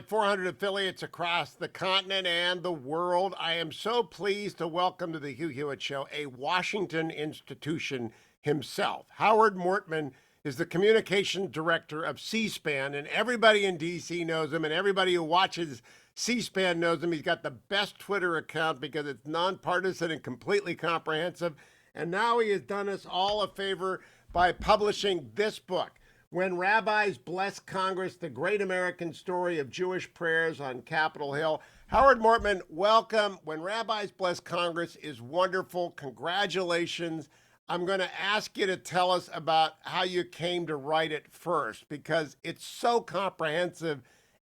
400 affiliates across the continent and the world. I am so pleased to welcome to the Hugh Hewitt Show a Washington institution himself. Howard Mortman is the communication director of C-SPAN, and everybody in D.C. knows him, and everybody who watches C-SPAN knows him. He's got the best Twitter account because it's nonpartisan and completely comprehensive. And now he has done us all a favor by publishing this book. When Rabbis Bless Congress, the great American story of Jewish prayers on Capitol Hill. Howard Mortman, welcome. When Rabbis Bless Congress is wonderful. Congratulations. I'm going to ask you to tell us about how you came to write it first, because it's so comprehensive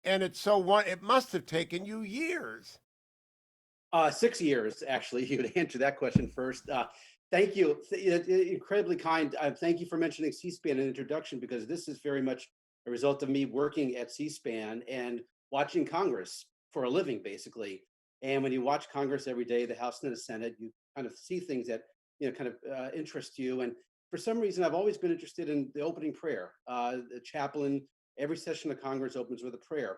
and it must have taken you years. 6 years, actually. You would answer that question first. Thank you. Incredibly kind. Thank you for mentioning C-SPAN in the introduction, because this is very much a result of me working at C-SPAN and watching Congress for a living, basically. And when you watch Congress every day, the House and the Senate, you kind of see things that interest you. And for some reason, I've always been interested in the opening prayer. The chaplain, every session of Congress opens with a prayer.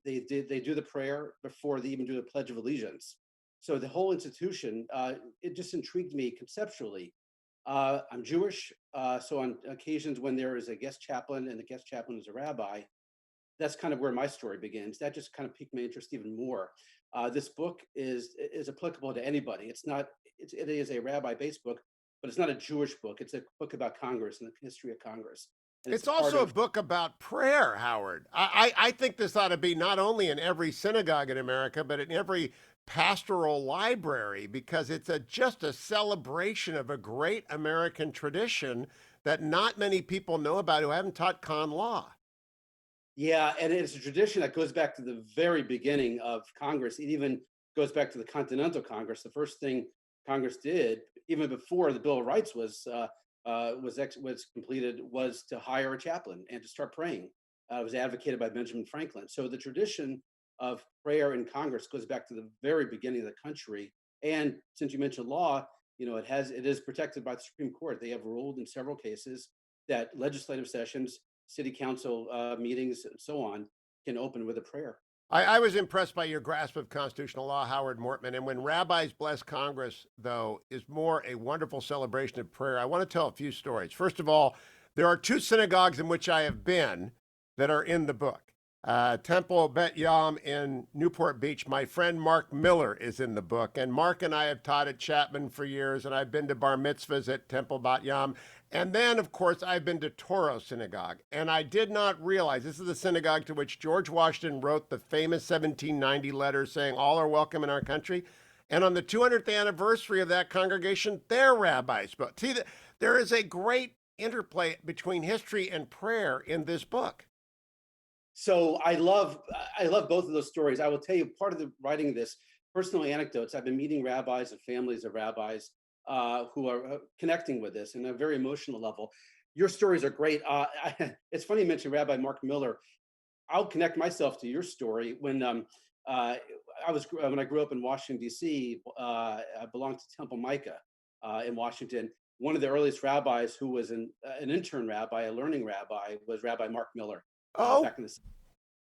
They do the prayer before they even do the Pledge of Allegiance. So the whole institution, it just intrigued me conceptually. I'm Jewish, so on occasions when there is a guest chaplain and the guest chaplain is a rabbi, that's kind of where my story begins. That just kind of piqued my interest even more. This book is applicable to anybody. It is a rabbi-based book, but it's not a Jewish book. It's a book about Congress and the history of Congress. And It's also a book about prayer, Howard. I think this ought to be not only in every synagogue in America, but in every pastoral library, because it's just a celebration of a great American tradition that not many people know about who haven't taught con law. Yeah, and it's a tradition that goes back to the very beginning of Congress. It even goes back to the Continental Congress. The first thing Congress did, even before the Bill of Rights was completed, was to hire a chaplain and to start praying. It was advocated by Benjamin Franklin. So the tradition of prayer in Congress goes back to the very beginning of the country. And since you mentioned law, it is protected by the Supreme Court. They have ruled in several cases that legislative sessions, city council meetings, and so on, can open with a prayer. I was impressed by your grasp of constitutional law, Howard Mortman. And when Rabbis Bless Congress, though, is more a wonderful celebration of prayer, I want to tell a few stories. First of all, there are two synagogues in which I have been that are in the book. Temple Bet Yam in Newport Beach. My friend Mark Miller is in the book, and Mark and I have taught at Chapman for years, and I've been to bar mitzvahs at Temple Bet Yam. And then, of course, I've been to Toro Synagogue, and I did not realize this is the synagogue to which George Washington wrote the famous 1790 letter saying, "All are welcome in our country." And on the 200th anniversary of that congregation, their rabbi spoke. See, there is a great interplay between history and prayer in this book. So I love both of those stories. I will tell you, part of the writing of this, personal anecdotes. I've been meeting rabbis and families of rabbis who are connecting with this in a very emotional level. Your stories are great. It's funny you mentioned Rabbi Mark Miller. I'll connect myself to your story. When I grew up in Washington D.C., I belonged to Temple Micah in Washington. One of the earliest rabbis who was an intern rabbi, a learning rabbi, was Rabbi Mark Miller. Oh, Back in the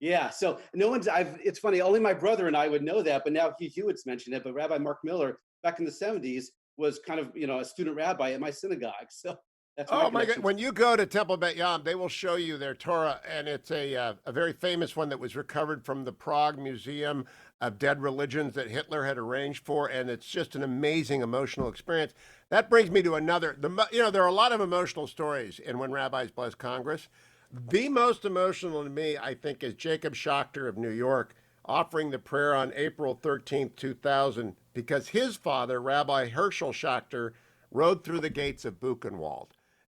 Yeah, so it's funny, only my brother and I would know that, but now Hugh Hewitt's mentioned it. But Rabbi Mark Miller back in the 70s was kind of a student rabbi at my synagogue. So that's my oh my God! connection. When you go to Temple Bet Yam, they will show you their Torah, and it's a very famous one that was recovered from the Prague Museum of Dead Religions that Hitler had arranged for, and it's just an amazing emotional experience. That brings me to another. There are a lot of emotional stories in When Rabbis Bless Congress. The most emotional to me, I think, is Jacob Schachter of New York offering the prayer on April 13th, 2000, because his father, Rabbi Herschel Schachter, rode through the gates of Buchenwald.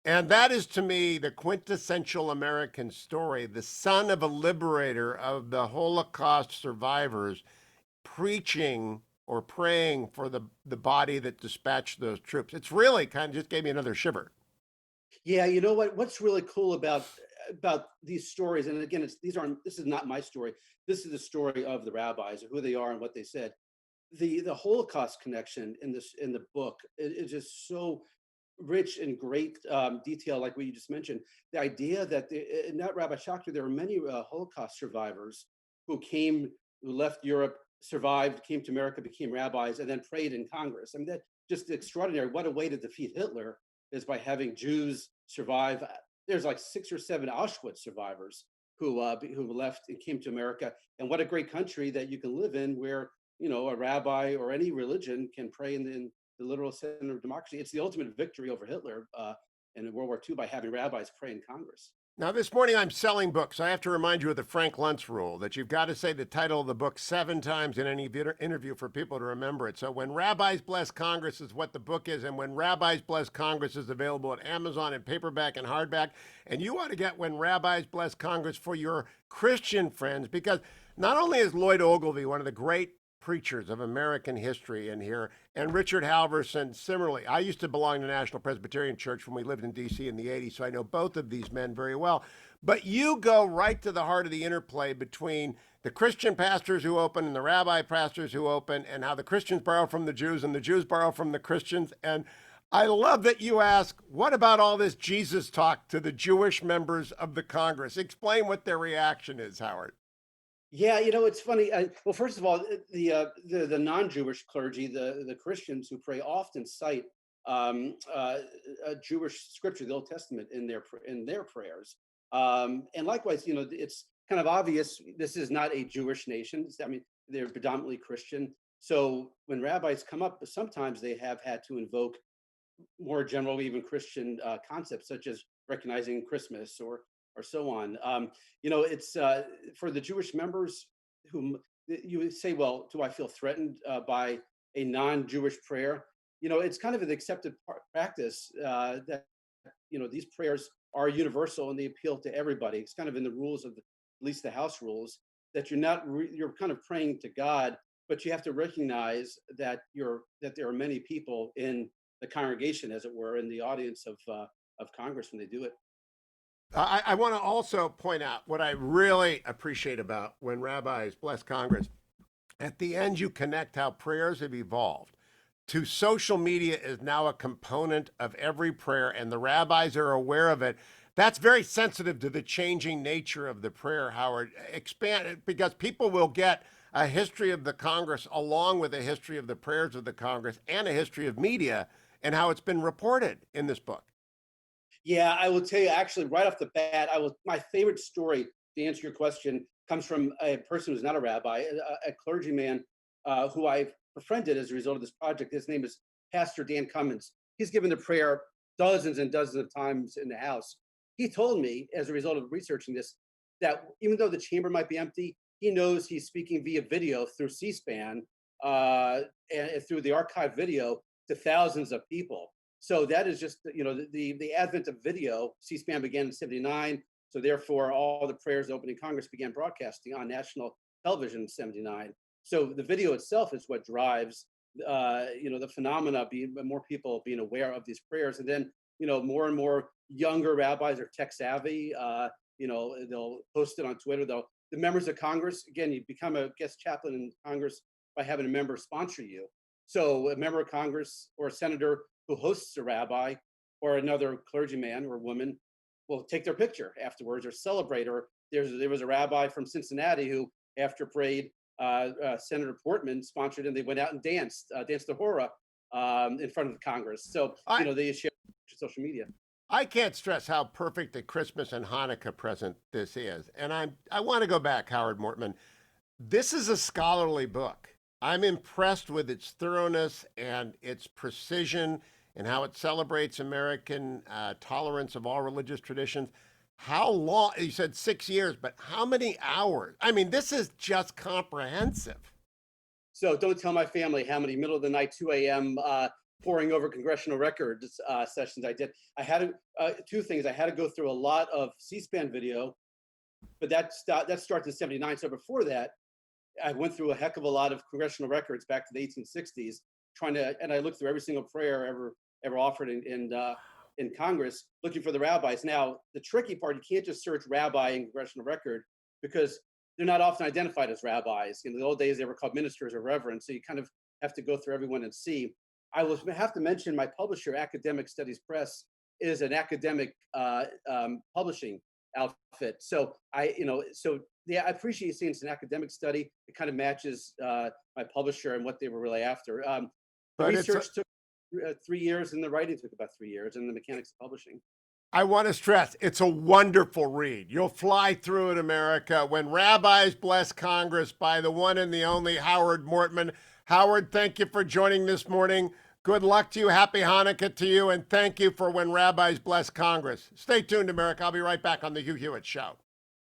And that is, to me, the quintessential American story, the son of a liberator of the Holocaust survivors preaching or praying for the body that dispatched those troops. It's really kind of just gave me another shiver. Yeah, you know what? What's really cool about these stories, and again, this is not my story. This is the story of the rabbis, who they are and what they said. The Holocaust connection in the book is just so rich and great detail, like what you just mentioned. The idea that in that Rabbi Shachter, there were many Holocaust survivors who came, who left Europe, survived, came to America, became rabbis, and then prayed in Congress. I mean, that just extraordinary. What a way to defeat Hitler is by having Jews survive. There's like 6 or 7 Auschwitz survivors who left and came to America. And what a great country that you can live in, where a rabbi or any religion can pray in the literal center of democracy. It's the ultimate victory over Hitler in World War II by having rabbis pray in Congress. Now, this morning I'm selling books. I have to remind you of the Frank Luntz rule that you've got to say the title of the book 7 times in any interview for people to remember it. So, When Rabbis Bless Congress is what the book is, and When Rabbis Bless Congress is available at Amazon in paperback and hardback. And you ought to get When Rabbis Bless Congress for your Christian friends, because not only is Lloyd Ogilvie one of the great preachers of American history in here, and Richard Halverson similarly. I used to belong to National Presbyterian Church when we lived in D.C. in the 80s, so I know both of these men very well. But you go right to the heart of the interplay between the Christian pastors who open and the rabbi pastors who open, and how the Christians borrow from the Jews and the Jews borrow from the Christians. And I love that you ask, what about all this Jesus talk to the Jewish members of the Congress? Explain what their reaction is, Howard. Yeah, it's funny. Well, first of all, the non-Jewish clergy, the Christians who pray, often cite Jewish scripture, the Old Testament, in their prayers. And likewise, it's kind of obvious this is not a Jewish nation. I mean, they're predominantly Christian. So when rabbis come up, sometimes they have had to invoke more general, even Christian concepts, such as recognizing Christmas or so on. It's for the Jewish members whom you would say, well, do I feel threatened by a non-Jewish prayer? It's kind of an accepted practice that these prayers are universal and they appeal to everybody. It's kind of in the rules of at least the house rules, that you're kind of praying to God, but you have to recognize that there are many people in the congregation, as it were, in the audience of Congress when they do it. I want to also point out what I really appreciate about When Rabbis Bless Congress. At the end, you connect how prayers have evolved to social media is now a component of every prayer, and the rabbis are aware of it. That's very sensitive to the changing nature of the prayer, Howard. Expand it, because people will get a history of the Congress along with a history of the prayers of the Congress and a history of media and how it's been reported in this book. Yeah, I will tell you actually right off the bat, my favorite story to answer your question comes from a person who's not a rabbi, a clergyman who I've befriended as a result of this project. His name is Pastor Dan Cummins. He's given the prayer dozens and dozens of times in the house. He told me, as a result of researching this, that even though the chamber might be empty, he knows he's speaking via video through C-SPAN and through the archived video to thousands of people. So that is just, the advent of video. C-SPAN began in '79. So therefore, all the prayers opening Congress began broadcasting on national television in '79. So the video itself is what drives, the phenomena, being more people being aware of these prayers. And then, more and more younger rabbis are tech savvy. They'll post it on Twitter. The members of Congress, again, you become a guest chaplain in Congress by having a member sponsor you. So a member of Congress or a senator who hosts a rabbi or another clergyman or woman will take their picture afterwards or celebrate. Or there was a rabbi from Cincinnati who, after prayed, Senator Portman sponsored him. They went out and danced the hora in front of the Congress. So they share social media. I can't stress how perfect a Christmas and Hanukkah present this is. And I want to go back, Howard Mortman. This is a scholarly book. I'm impressed with its thoroughness and its precision and how it celebrates American tolerance of all religious traditions. How long? You said 6 years, but how many hours? I mean, this is just comprehensive. So don't tell my family how many middle of the night, 2 a.m. Poring over congressional records sessions I did. I had two things. I had to go through a lot of C-SPAN video, but that starts in '79. So before that, I went through a heck of a lot of congressional records back to the 1860s, and I looked through every single prayer ever offered in Congress, looking for the rabbis. Now, the tricky part, you can't just search rabbi in congressional record because they're not often identified as rabbis. In the old days, they were called ministers or reverends. So you kind of have to go through everyone and see. I will have to mention my publisher, Academic Studies Press, is an academic publishing outfit. So yeah, I appreciate you saying it's an academic study. It kind of matches my publisher and what they were really after. The But it's research took 3 years, and the writing took about 3 years, and the mechanics of publishing. I want to stress it's a wonderful read. You'll fly through it, America. When Rabbis Bless Congress by the one and the only Howard Mortman. Howard, thank you for joining this morning. Good luck to you. Happy Hanukkah to you. And thank you for When Rabbis Bless Congress. Stay tuned, America. I'll be right back on The Hugh Hewitt Show.